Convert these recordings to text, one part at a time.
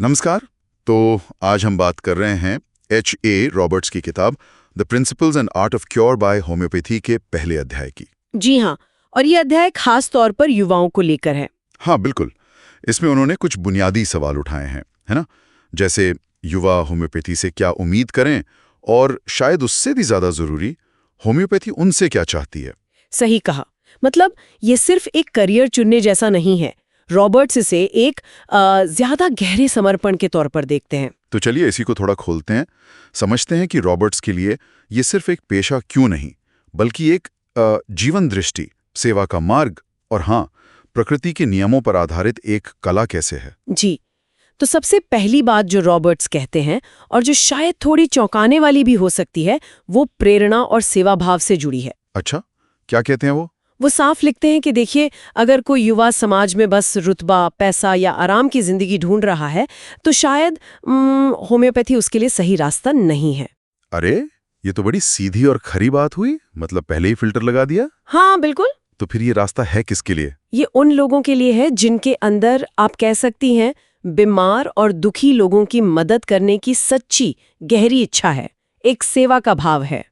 नमस्कार। तो आज हम बात कर रहे हैं H.A. रॉबर्ट्स की किताब the principles and art of cure by homeopathy के पहले अध्याय की। जी हाँ, और ये अध्याय खास तौर पर युवाओं को लेकर है। हाँ बिल्कुल, इसमें उन्होंने कुछ बुनियादी सवाल उठाए हैं, है ना? जैसे युवा होम्योपैथी से क्या उम्मीद करें, और शायद उससे भी ज्यादा जरूरी, होम्योपैथी उनसे क्या चाहती है। सही कहा। मतलब ये सिर्फ एक करियर चुनने जैसा नहीं है। रॉबर्ट्स इसे एक ज्यादा गहरे समर्पण के तौर पर देखते हैं। तो चलिए इसी को थोड़ा खोलते हैं, समझते हैं कि रॉबर्ट्स के लिए ये सिर्फ एक पेशा क्यों नहीं, बल्कि एक जीवन दृष्टि, सेवा का मार्ग और हाँ, प्रकृति के नियमों पर आधारित एक कला कैसे है। जी, तो सबसे पहली बात जो रॉबर्ट्स कहते हैं और जो शायद थोड़ी चौंकाने वाली भी हो सकती है, वो प्रेरणा और सेवा भाव से जुड़ी है। अच्छा, क्या कहते हैं वो साफ लिखते हैं कि देखिए, अगर कोई युवा समाज में बस रुतबा, पैसा या आराम की जिंदगी ढूंढ रहा है, तो शायद होम्योपैथी उसके लिए सही रास्ता नहीं है। अरे, ये तो बड़ी सीधी और खरी बात हुई, मतलब पहले ही फिल्टर लगा दिया। हाँ बिल्कुल। तो फिर ये रास्ता है किसके लिए? ये उन लोगों के लिए है जिनके अंदर, आप कह सकती हैं, बीमार और दुखी लोगों की मदद करने की सच्ची गहरी इच्छा है, एक सेवा का भाव है।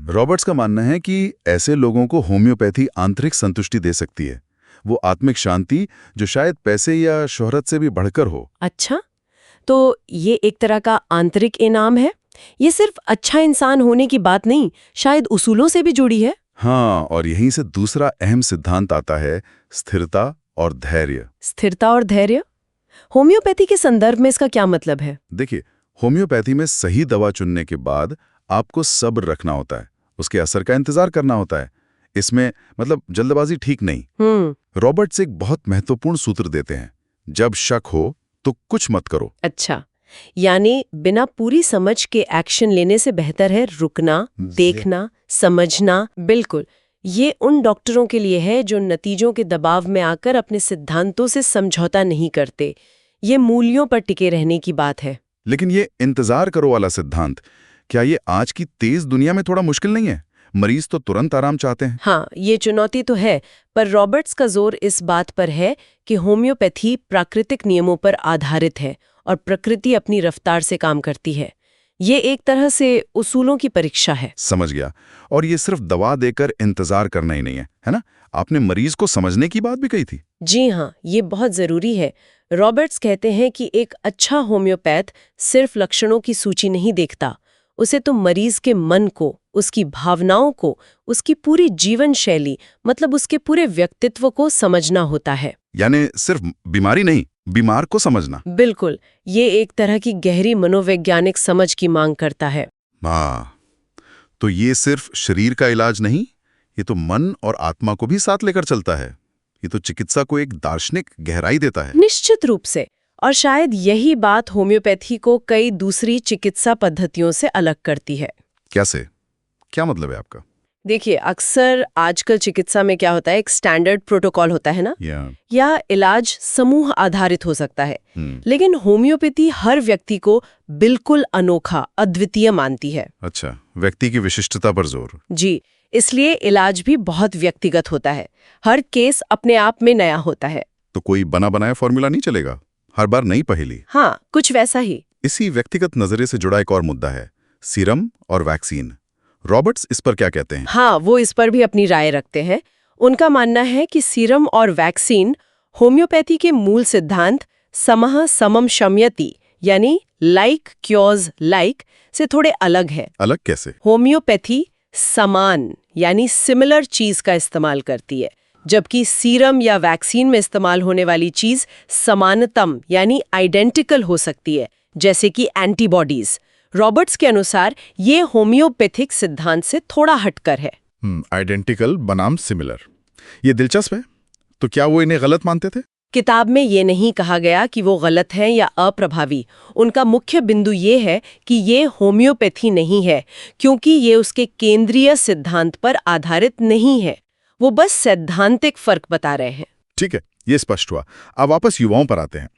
रॉबर्ट्स का मानना है कि ऐसे लोगों को होम्योपैथी आंतरिक संतुष्टि दे सकती है, वो आत्मिक शांति जो शायद पैसे या शोहरत से भी बढ़कर हो। अच्छा, तो ये एक तरह का आंतरिक इनाम है। ये सिर्फ अच्छा इंसान होने की बात नहीं, शायद उसूलों से भी जुड़ी है। हाँ, और यहीं से दूसरा अहम सिद्धांत आता है, स्थिरता और धैर्य। स्थिरता और धैर्य, होम्योपैथी के संदर्भ में इसका क्या मतलब है? देखिए, होम्योपैथी में सही दवा चुनने के बाद आपको सब्र रखना होता है, उसके असर का इंतजार करना होता है। इसमें मतलब जल्दबाजी ठीक नहीं। रॉबर्ट्स एक बहुत महत्वपूर्ण सूत्र देते हैं, जब शक हो तो कुछ मत करो। अच्छा, यानी बिना पूरी समझ के एक्शन लेने से बेहतर है रुकना, देखना, समझना। बिल्कुल, ये उन डॉक्टरों के लिए है जो नतीजों के दबाव में आकर अपने सिद्धांतों से समझौता नहीं करते। ये मूल्यों पर टिके रहने की बात है। लेकिन ये इंतजार करो वाला सिद्धांत, क्या ये आज की तेज दुनिया में थोड़ा मुश्किल नहीं है? मरीज तो तुरंत आराम चाहते हैं। हाँ, ये चुनौती तो है, पर रॉबर्ट्स का जोर इस बात पर है कि होम्योपैथी प्राकृतिक नियमों पर आधारित है और प्रकृति अपनी रफ्तार से काम करती है। ये एक तरह से उसूलों की परीक्षा है। समझ गया। और ये सिर्फ दवा देकर इंतजार करना ही नहीं है ना? आपने मरीज को समझने की बात भी कही थी। जी हाँ, ये बहुत जरूरी है। रॉबर्ट्स कहते हैं कि एक अच्छा होम्योपैथ सिर्फ लक्षणों की सूची नहीं देखता, उसे तो मरीज के मन को, उसकी भावनाओं को, उसकी पूरी जीवन शैली, मतलब उसके पूरे व्यक्तित्व को समझना होता है। यानी सिर्फ बीमारी नहीं, बीमार को समझना। बिल्कुल, ये एक तरह की गहरी मनोवैज्ञानिक समझ की मांग करता है। हाँ, तो ये सिर्फ शरीर का इलाज नहीं, ये तो मन और आत्मा को भी साथ लेकर चलता है। ये तो चिकित्सा को एक दार्शनिक गहराई देता है। निश्चित रूप से, और शायद यही बात होम्योपैथी को कई दूसरी चिकित्सा पद्धतियों से अलग करती है। कैसे? क्या मतलब है आपका? देखिए, अक्सर आजकल चिकित्सा में क्या होता है, एक स्टैंडर्ड प्रोटोकॉल होता है ना, या इलाज समूह आधारित हो सकता है। लेकिन होम्योपैथी हर व्यक्ति को बिल्कुल अनोखा, अद्वितीय मानती है। अच्छा, व्यक्ति की विशिष्टता पर जोर। जी, इसलिए इलाज भी बहुत व्यक्तिगत होता है। हर केस अपने आप में नया होता है। तो कोई बना बनाया फॉर्मूला नहीं चलेगा, हर बार नई पहेली। हाँ, कुछ वैसा ही। इसी व्यक्तिगत नजरिए से जुड़ा एक और मुद्दा है, सीरम और वैक्सीन। रॉबर्ट्स इस पर क्या कहते हैं? हाँ, वो इस पर भी अपनी राय रखते हैं। उनका मानना है कि सीरम और वैक्सीन होम्योपैथी के मूल सिद्धांत समः समम शम्यति, यानी लाइक क्योर्स लाइक, से थोड़े अलग है। अलग कैसे? होम्योपैथी समान यानी सिमिलर चीज का इस्तेमाल करती है, जबकि सीरम या वैक्सीन में इस्तेमाल होने वाली चीज समानतम यानी आइडेंटिकल हो सकती है, जैसे कि एंटीबॉडीज। रॉबर्ट्स के अनुसार ये होम्योपैथिक सिद्धांत से थोड़ा हटकर है। आइडेंटिकल बनाम सिमिलर, ये दिलचस्प है। तो क्या वो इन्हें गलत मानते थे? किताब में ये नहीं कहा गया कि वो गलत हैं या अप्रभावी। उनका मुख्य बिंदु ये है कि ये होम्योपैथी नहीं है, क्योंकि ये उसके केंद्रीय सिद्धांत पर आधारित नहीं है। वो बस सैद्धांतिक फर्क बता रहे हैं। ठीक है, ये स्पष्ट हुआ। अब वापस युवाओं पर आते हैं।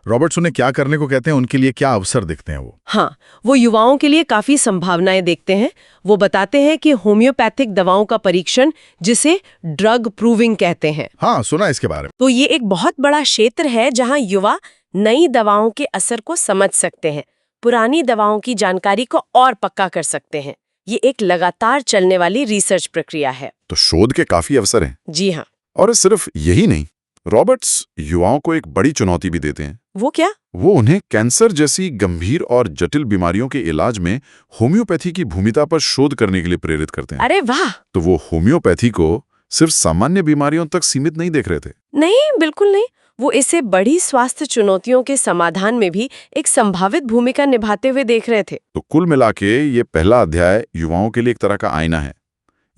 रॉबर्ट्स उन्हें क्या करने को कहते हैं, उनके लिए क्या अवसर दिखते हैं वो? हाँ, वो युवाओं के लिए काफी संभावनाएं देखते हैं। वो बताते हैं कि होम्योपैथिक दवाओं का परीक्षण, जिसे ड्रग प्रूविंग कहते हैं। हाँ, सुना इसके बारे में। तो ये एक बहुत बड़ा क्षेत्र है जहां युवा नई दवाओं के असर को समझ सकते हैं, पुरानी दवाओं की जानकारी को और पक्का कर सकते हैं। ये एक लगातार चलने वाली रिसर्च प्रक्रिया है। तो शोध के काफी अवसर हैं। जी हाँ। और सिर्फ यही नहीं, रॉबर्ट्स युवाओं को एक बड़ी चुनौती भी देते हैं। वो क्या? वो उन्हें कैंसर जैसी गंभीर और जटिल बीमारियों के इलाज में होम्योपैथी की भूमिका पर शोध करने के लिए प्रेरित करते हैं। अरे वाह! तो वो होम्योपैथी को सिर्फ सामान्य बीमारियों तक सीमित नहीं देख रहे थे। नहीं, बिल्कुल नहीं। वो इसे बड़ी स्वास्थ्य चुनौतियों के समाधान में भी एक संभावित भूमिका निभाते हुए देख रहे थे। तो कुल मिलाके ये पहला अध्याय युवाओं के लिए एक तरह का आईना है।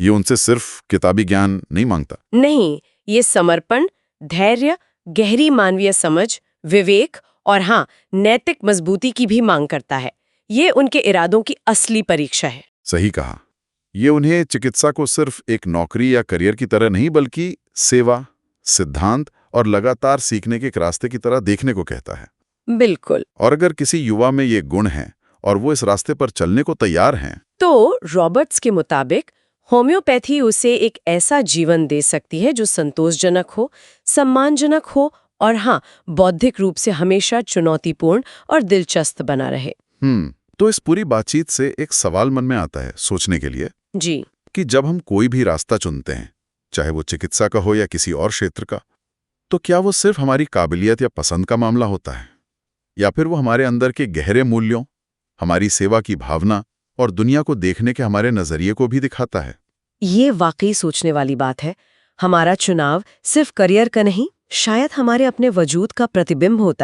ये उनसे सिर्फ किताबी ज्ञान नहीं मांगता। नहीं, ये समर्पण, धैर्य, गहरी मानवीय समझ, विवेक और हाँ, नैतिक मजबूती की भी मांग करता है। ये उनके इरादों की असली परीक्षा है। सही कहा। ये उन्हें चिकित्सा को सिर्फ एक नौकरी या करियर की तरह नहीं, बल्कि सेवा, सिद्धांत और लगातार सीखने के एक रास्ते की तरह देखने को कहता है। बिल्कुल। और अगर किसी युवा में ये गुण हैं और वो इस रास्ते पर चलने को तैयार हैं, तो रॉबर्ट्स के मुताबिक होम्योपैथी उसे एक ऐसा जीवन दे सकती है जो संतोषजनक हो, सम्मानजनक हो और हाँ, बौद्धिक रूप से हमेशा चुनौतीपूर्ण और दिलचस्प बना रहे। तो इस पूरी बातचीत से एक सवाल मन में आता है सोचने के लिए जी। कि जब हम कोई भी रास्ता चुनते हैं, चाहे वो चिकित्सा का हो या किसी और क्षेत्र का, तो क्या वो सिर्फ हमारी काबिलियत या पसंद का मामला होता है, या फिर वो हमारे अंदर के गहरे मूल्यों, हमारी सेवा की भावना और दुनिया को देखने के हमारे नजरिए को भी दिखाता है? ये वाकई सोचने वाली बात है। हमारा चुनाव सिर्फ करियर का नहीं, शायद हमारे अपने वजूद का प्रतिबिंब होता है।